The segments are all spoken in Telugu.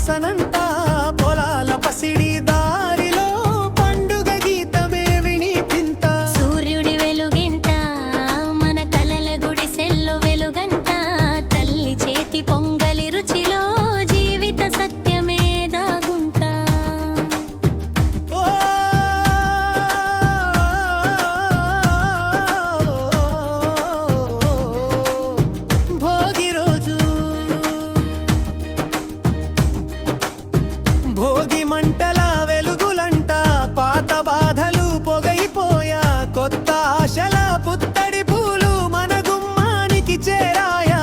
సువాసనంట పొలాల పసిడి దారిలో పండుగ గీతమే వినిపింత సూర్యుడి వెలుగింట మన కలల గుడిసెల్లో వెలుగంట తల్లి చేతి పొంగలి రుచిలో జీవిత సత్యమే దాగుంటా భోగి రోజు భోగి మంటల వెలుగులంట పాత బాధలు పొగైపోయా కొత్త ఆశల పుత్తడి పూలు మన గుమ్మానికి చేరాయా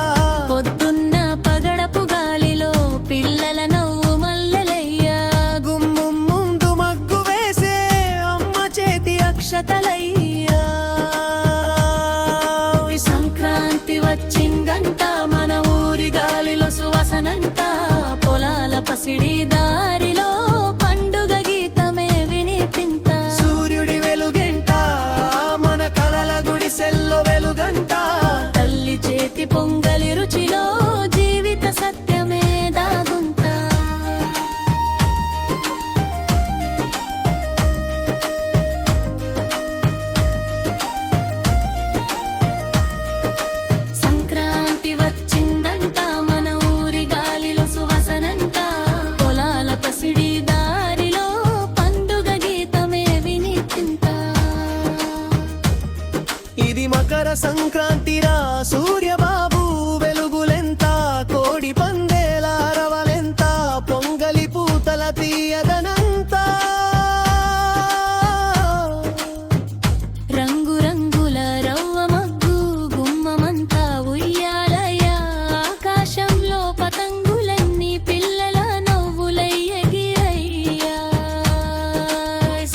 పొద్దున్న పగడపు గాలిలో పిల్లల నవ్వు మల్లెలయ్యా గుమ్మం ముందు మగ్గు వేసే అమ్మ చేతి అక్షతలయ్యా సంక్రాంతి వచ్చిందంట మన ఊరి గాలిలో సువాసనంట పొలాల పసిడి దారిలో పండుగ గీతమే వినిపింత సూర్యుడి వెలుగంట మన కలల గుడిసెల్లో వెలుగంట తల్లి చేతి పొంగలి రుచిలో జీవిత సత్యమే దాగుంటా సంక్రాంతి వచ్చిందంట మన ఊరి గాలిలో సువాసనంట పొలాల పసిడి దారిలో పండుగ గీతమే వినిపింత ఇది మకర సంక్రాంతిరా సూర్యబాబు వెలుగులెంత కోడి పందేల రవలెంత పొంగలి పూతల తీయదనంతా రంగు రంగుల రవ్వ మగ్గు గుమ్మమంతా ఉయ్యాలయ్య ఆకాశంలో పతంగులన్నీ పిల్లల నవ్వులయ్యగిరయ్యా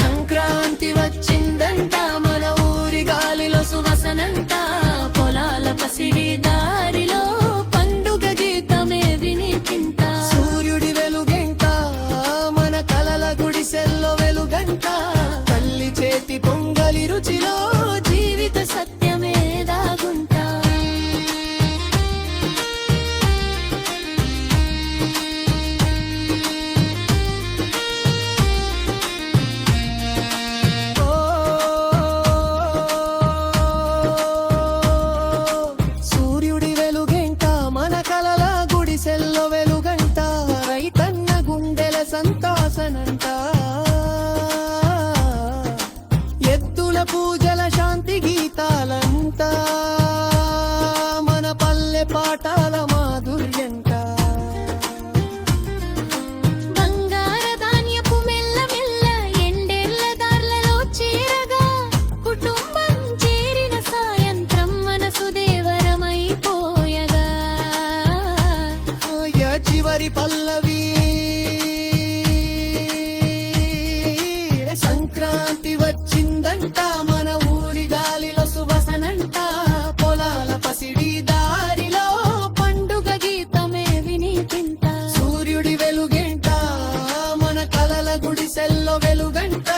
సంక్రాంతి వచ్చిందంట మన ఊరి గాలిలో సువాసనంట పొలాల పసిడి దారిలో పండుగ గీతమే వినిపింత సూర్యుడి వెలుగంట మన కలల గుడిసెల్లో వెలుగంట తల్లి చేతి పొంగలి రుచిలో జీవిత సత్యమే దాగుంటా ఓ సూర్యుడి వెలుగంట మన కలల గుడిసెల్లో వెలుగంట రైతన్న గుండెల సంతాసనంట ఎద్దుల పూజల శాంతి గీతాలంట మన పల్లె పాటాల మాధుర్యంట బంగార ధాన్యపు మెల్ల మెల్ల ఎండేళ్ల దార్లలో చేరగా కుటుంబం చేరిన సాయంత్రం మనసు దేవరమైపోయగా చివరి పల్లవి సంక్రాంతి వచ్చిందంట మన ఊరి గాలిలో సువాసనంట పొలాల పసిడి దారిలో పండుగ గీతమే వినిపింత సూర్యుడి వెలుగంట మన కలల గుడిసెల్లో వెలుగంట